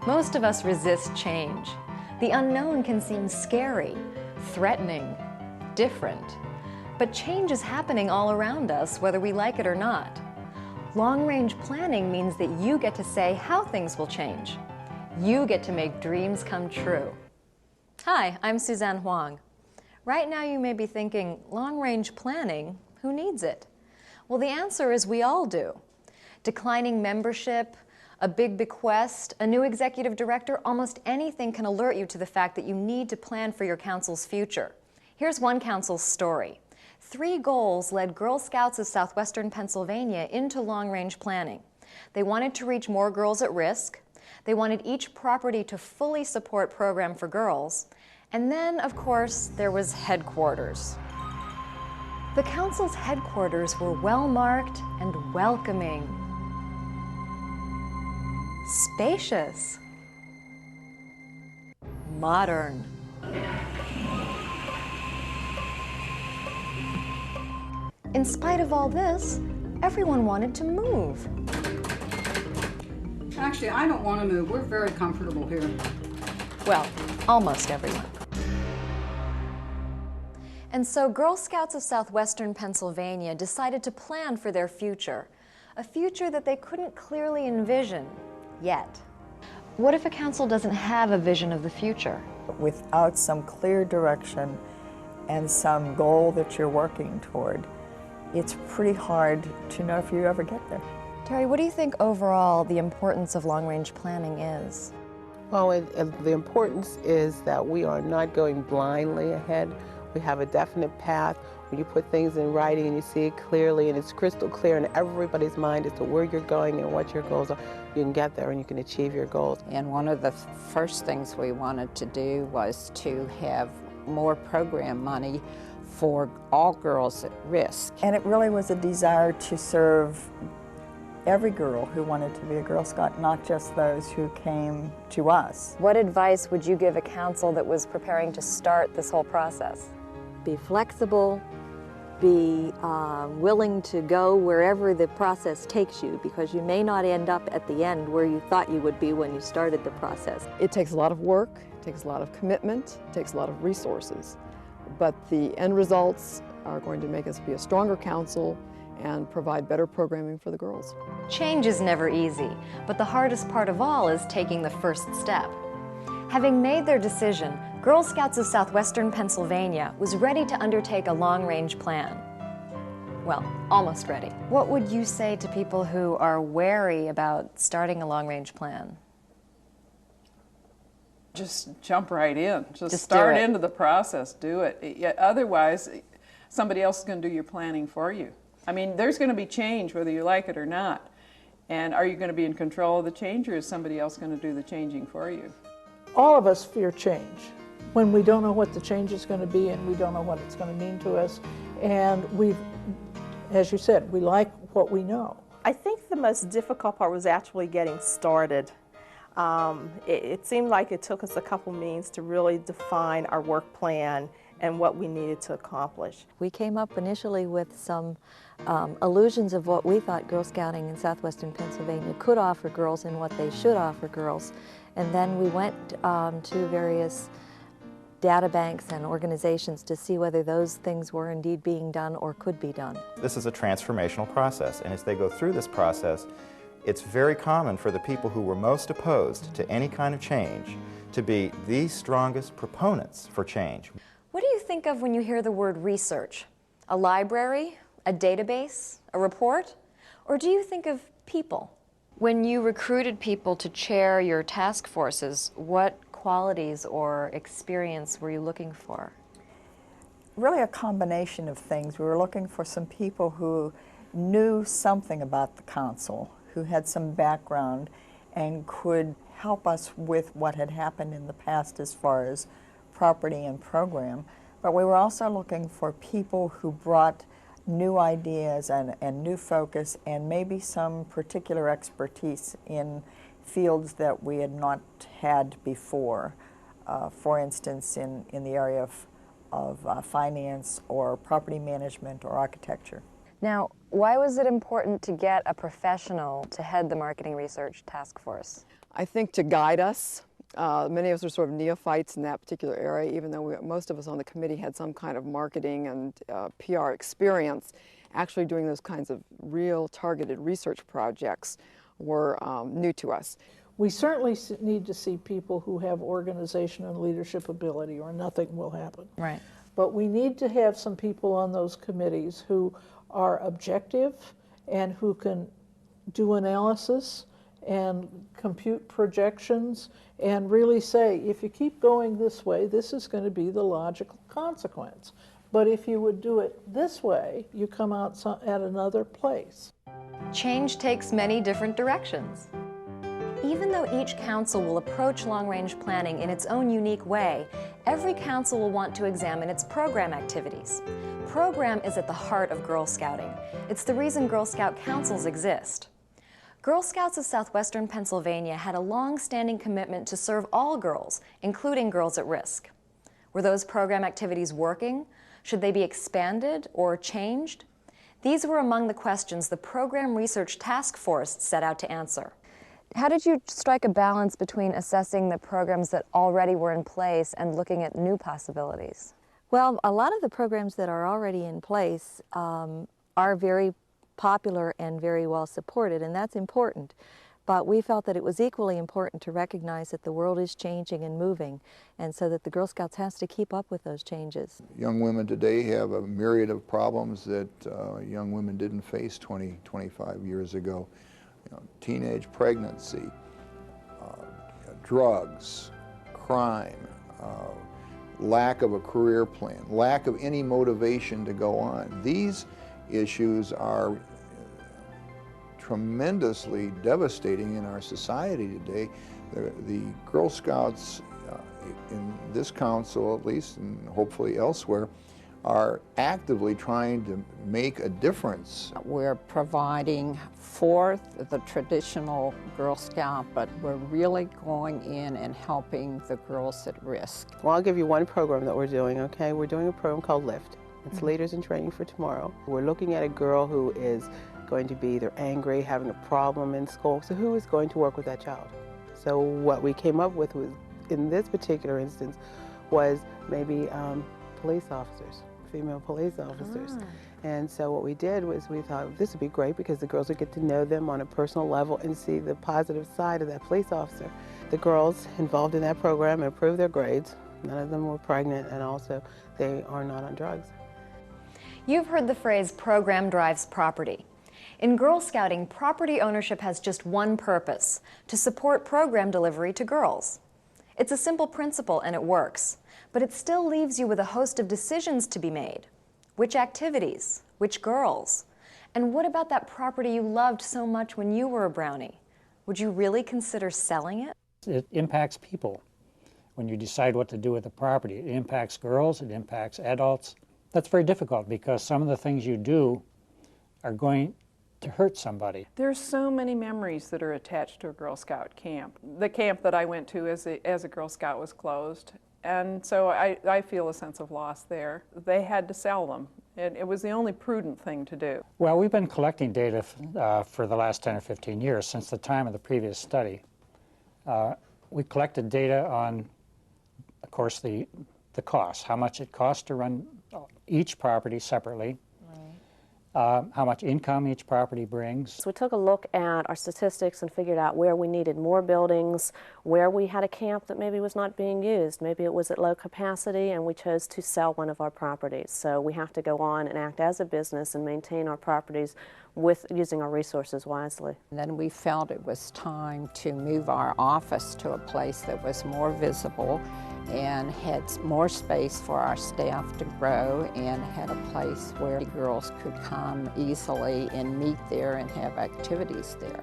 Most of us resist change. The unknown can seem scary, threatening, different. But change is happening all around us, whether we like it or not. Long-range planning means that you get to say how things will change. You get to make dreams come true. Hi, I'm Suzanne Huang. Right now you may be thinking, long-range planning, who needs it? Well, the answer is we all do. Declining membership, a big bequest, a new executive director, almost anything can alert you to the fact that you need to plan for your council's future. Here's one council's story. 3 goals led Girl Scouts of Southwestern Pennsylvania into long-range planning. They wanted to reach more girls at risk. They wanted each property to fully support program for girls. And then, of course, there was headquarters. The council's headquarters were well-marked and welcoming. Spacious. Modern. In spite of all this, everyone wanted to move. Actually, I don't want to move. We're very comfortable here. Well, almost everyone. And so Girl Scouts of Southwestern Pennsylvania decided to plan for their future, a future that they couldn't clearly envision yet. What if a council doesn't have a vision of the future? Without some clear direction and some goal that you're working toward, it's pretty hard to know if you ever get there. Terry, what do you think overall the importance of long-range planning is? Well, the importance is that we are not going blindly ahead. We have a definite path. When you put things in writing and you see it clearly and it's crystal clear in everybody's mind as to where you're going and what your goals are, you can get there and you can achieve your goals. And one of the first things we wanted to do was to have more program money for all girls at risk. And it really was a desire to serve every girl who wanted to be a Girl Scout, not just those who came to us. What advice would you give a council that was preparing to start this whole process? Be flexible, be willing to go wherever the process takes you, because you may not end up at the end where you thought you would be when you started the process. It takes a lot of work, it takes a lot of commitment, it takes a lot of resources. But the end results are going to make us be a stronger council and provide better programming for the girls. Change is never easy, but the hardest part of all is taking the first step. Having made their decision, Girl Scouts of Southwestern Pennsylvania was ready to undertake a long-range plan. Well, almost ready. What would you say to people who are wary about starting a long-range plan? Just jump right in. Just start into the process. Do it. Otherwise, somebody else is going to do your planning for you. I mean, there's going to be change whether you like it or not. And are you going to be in control of the change, or is somebody else going to do the changing for you? All of us fear change when we don't know what the change is going to be and we don't know what it's going to mean to us. And as you said, we like what we know. I think the most difficult part was actually getting started. It seemed like it took us a couple meetings to really define our work plan and what we needed to accomplish. We came up initially with some illusions of what we thought Girl Scouting in Southwestern Pennsylvania could offer girls and what they should offer girls. And then we went to various data banks and organizations to see whether those things were indeed being done or could be done. This is a transformational process, and as they go through this process, it's very common for the people who were most opposed to any kind of change to be the strongest proponents for change. What do you think of when you hear the word research? A library? A database? A report? Or do you think of people? When you recruited people to chair your task forces, what qualities or experience were you looking for? Really a combination of things. We were looking for some people who knew something about the council, who had some background and could help us with what had happened in the past as far as property and program. But we were also looking for people who brought new ideas and new focus and maybe some particular expertise in fields that we had not had before. For instance, in the area of finance or property management or architecture. Now, why was it important to get a professional to head the marketing research task force? I think to guide us. Many of us are sort of neophytes in that particular area, even though most of us on the committee had some kind of marketing and PR experience. Actually doing those kinds of real targeted research projects were new to us. We certainly need to see people who have organization and leadership ability, or nothing will happen. Right. But we need to have some people on those committees who are objective and who can do analysis and compute projections and really say, if you keep going this way, this is going to be the logical consequence. But if you would do it this way, you come out at another place. Change takes many different directions. Even though each council will approach long-range planning in its own unique way, every council will want to examine its program activities. Program is at the heart of Girl Scouting. It's the reason Girl Scout councils exist. Girl Scouts of Southwestern Pennsylvania had a long-standing commitment to serve all girls, including girls at risk. Were those program activities working? Should they be expanded or changed? These were among the questions the Program Research Task Force set out to answer. How did you strike a balance between assessing the programs that already were in place and looking at new possibilities? Well, a lot of the programs that are already in place are very popular and very well supported, and that's important. But we felt that it was equally important to recognize that the world is changing and moving, and so that the Girl Scouts has to keep up with those changes. Young women today have a myriad of problems that young women didn't face 20, 25 years ago. You know, teenage pregnancy, drugs, crime, lack of a career plan, lack of any motivation to go on. These issues are tremendously devastating in our society today. The Girl Scouts in this council, at least, and hopefully elsewhere, are actively trying to make a difference. We're providing for the traditional Girl Scout, but we're really going in and helping the girls at risk. Well, I'll give you one program that we're doing, okay? We're doing a program called LIFT. It's Leaders in Training for Tomorrow. We're looking at a girl who is going to be either angry, having a problem in school, so who is going to work with that child? So what we came up with was, in this particular instance, was maybe police officers, female police officers. And so what we did was we thought this would be great because the girls would get to know them on a personal level and see the positive side of that police officer. The girls involved in that program improved their grades. None of them were pregnant, and also they are not on drugs. You've heard the phrase program drives property. In Girl Scouting, property ownership has just one purpose: to support program delivery to girls. It's a simple principle and it works, but it still leaves you with a host of decisions to be made. Which activities? Which girls? And what about that property you loved so much when you were a brownie? Would you really consider selling it? It impacts people when you decide what to do with the property. It impacts girls, it impacts adults. That's very difficult because some of the things you do are going to hurt somebody. There's so many memories that are attached to a Girl Scout camp. The camp that I went to as a Girl Scout was closed, and so I feel a sense of loss there. They had to sell them, and it was the only prudent thing to do. Well, we've been collecting data for the last 10 or 15 years, since the time of the previous study. We collected data on, of course, the costs, how much it costs to run each property separately, how much income each property brings. So we took a look at our statistics and figured out where we needed more buildings, where we had a camp that maybe was not being used. Maybe it was at low capacity and we chose to sell one of our properties. So we have to go on and act as a business and maintain our properties with using our resources wisely. And then we felt it was time to move our office to a place that was more visible and had more space for our staff to grow, and had a place where the girls could come easily and meet there and have activities there.